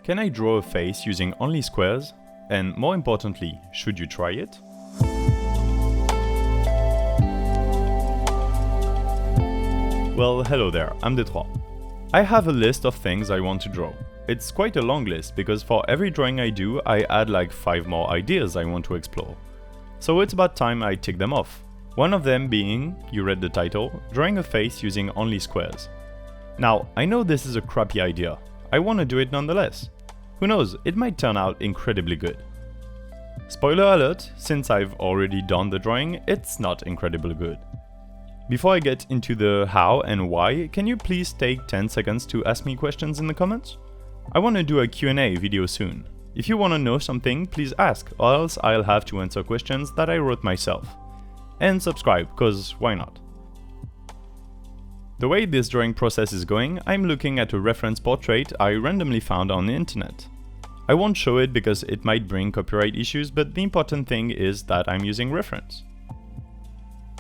Can I draw a face using only squares? And more importantly, should you try it? Well, hello there, I'm Detroit. I have a list of things I want to draw. It's quite a long list because for every drawing I do, I add like 5 more ideas I want to explore. So it's about time I tick them off. One of them being, you read the title, drawing a face using only squares. Now, I know this is a crappy idea. I want to do it nonetheless. Who knows, it might turn out incredibly good. Spoiler alert, since I've already done the drawing, it's not incredibly good. Before I get into the how and why, can you please take 10 seconds to ask me questions in the comments? I want to do a Q&A video soon. If you want to know something, please ask, or else I'll have to answer questions that I wrote myself. And subscribe, cause why not? The way this drawing process is going, I'm looking at a reference portrait I randomly found on the internet. I won't show it because it might bring copyright issues, but the important thing is that I'm using reference.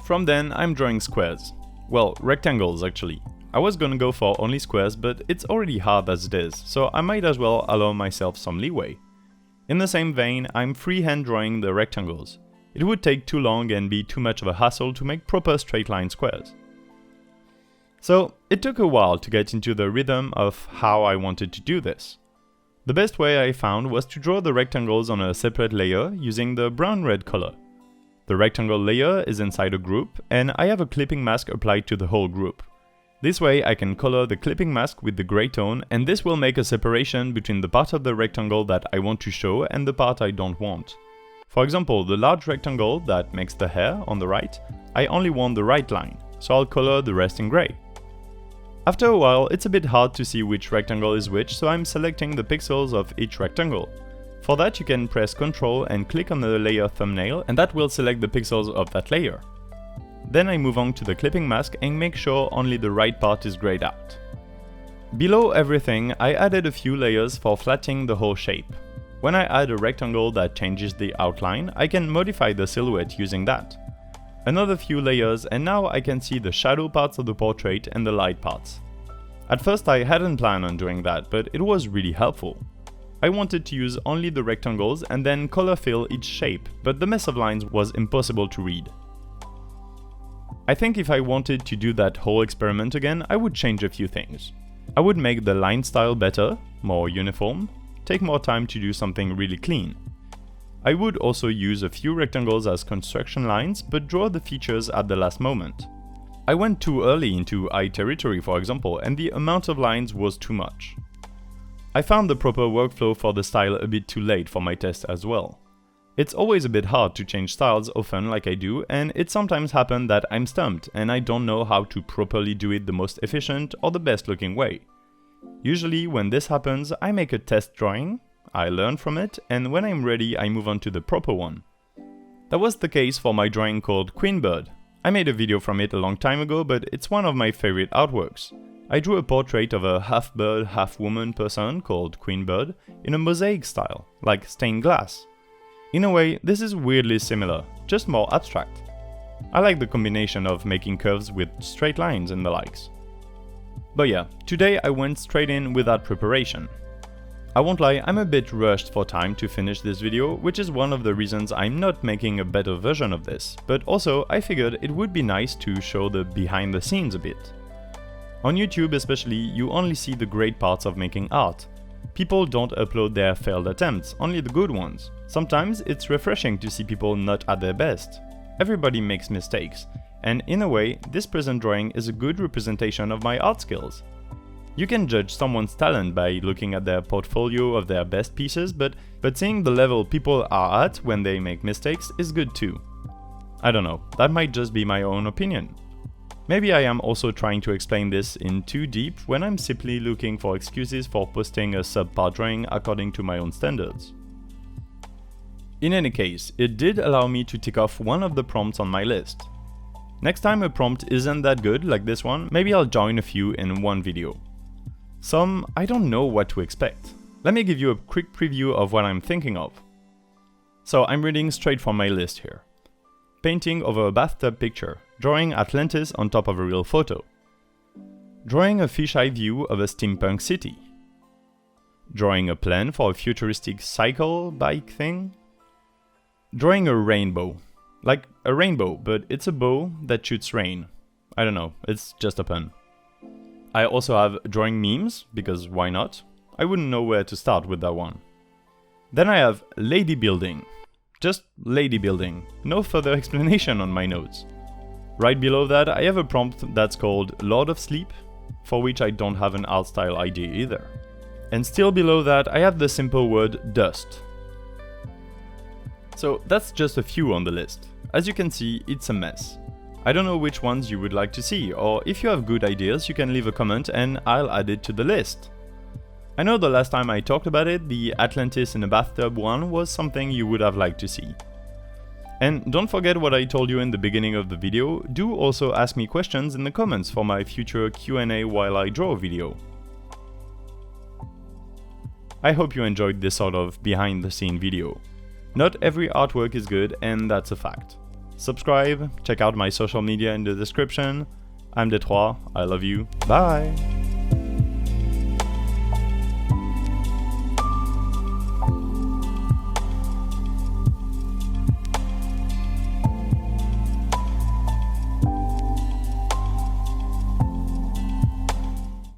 From then, I'm drawing squares. Well, rectangles actually. I was gonna go for only squares, but it's already hard as it is, so I might as well allow myself some leeway. In the same vein, I'm freehand drawing the rectangles. It would take too long and be too much of a hassle to make proper straight line squares. So, it took a while to get into the rhythm of how I wanted to do this. The best way I found was to draw the rectangles on a separate layer using the brown-red color. The rectangle layer is inside a group, and I have a clipping mask applied to the whole group. This way I can color the clipping mask with the gray tone, and this will make a separation between the part of the rectangle that I want to show and the part I don't want. For example, the large rectangle that makes the hair on the right, I only want the right line, so I'll color the rest in gray. After a while, it's a bit hard to see which rectangle is which, so I'm selecting the pixels of each rectangle. For that, you can press Ctrl and click on the layer thumbnail, and that will select the pixels of that layer. Then I move on to the clipping mask and make sure only the right part is grayed out. Below everything, I added a few layers for flattening the whole shape. When I add a rectangle that changes the outline, I can modify the silhouette using that. Another few layers, and now I can see the shadow parts of the portrait and the light parts. At first I hadn't planned on doing that, but it was really helpful. I wanted to use only the rectangles and then color fill each shape, but the mess of lines was impossible to read. I think if I wanted to do that whole experiment again, I would change a few things. I would make the line style better, more uniform, take more time to do something really clean. I would also use a few rectangles as construction lines, but draw the features at the last moment. I went too early into eye territory, for example, and the amount of lines was too much. I found the proper workflow for the style a bit too late for my test as well. It's always a bit hard to change styles often like I do, and it sometimes happens that I'm stumped and I don't know how to properly do it the most efficient or the best looking way. Usually when this happens, I make a test drawing, I learn from it, and when I'm ready I move on to the proper one. That was the case for my drawing called Queen Bird. I made a video from it a long time ago, but it's one of my favorite artworks. I drew a portrait of a half-bird, half-woman person called Queen Bird in a mosaic style, like stained glass. In a way, this is weirdly similar, just more abstract. I like the combination of making curves with straight lines and the likes. But yeah, today I went straight in without preparation. I won't lie, I'm a bit rushed for time to finish this video, which is one of the reasons I'm not making a better version of this, but also I figured it would be nice to show the behind the scenes a bit. On YouTube especially, you only see the great parts of making art. People don't upload their failed attempts, only the good ones. Sometimes it's refreshing to see people not at their best. Everybody makes mistakes, and in a way, this present drawing is a good representation of my art skills. You can judge someone's talent by looking at their portfolio of their best pieces, but seeing the level people are at when they make mistakes is good too. I don't know, that might just be my own opinion. Maybe I am also trying to explain this in too deep when I'm simply looking for excuses for posting a subpar drawing according to my own standards. In any case, it did allow me to tick off one of the prompts on my list. Next time a prompt isn't that good like this one, maybe I'll join a few in one video. Some, I don't know what to expect. Let me give you a quick preview of what I'm thinking of. So I'm reading straight from my list here. Painting over a bathtub picture, drawing Atlantis on top of a real photo. Drawing a fisheye view of a steampunk city. Drawing a plan for a futuristic cycle bike thing. Drawing a rainbow. Like a rainbow, but it's a bow that shoots rain. I don't know, it's just a pun. I also have drawing memes, because why not? I wouldn't know where to start with that one. Then I have lady building. Just lady building. No further explanation on my notes. Right below that I have a prompt that's called Lord of Sleep, for which I don't have an art style idea either. And still below that I have the simple word dust. So that's just a few on the list. As you can see, it's a mess. I don't know which ones you would like to see, or if you have good ideas you can leave a comment and I'll add it to the list. I know the last time I talked about it, the Atlantis in a bathtub one was something you would have liked to see. And don't forget what I told you in the beginning of the video, do also ask me questions in the comments for my future Q&A while I draw video. I hope you enjoyed this sort of behind the scene video. Not every artwork is good, and that's a fact. Subscribe, check out my social media in the description. I'm Detroit, I love you, bye!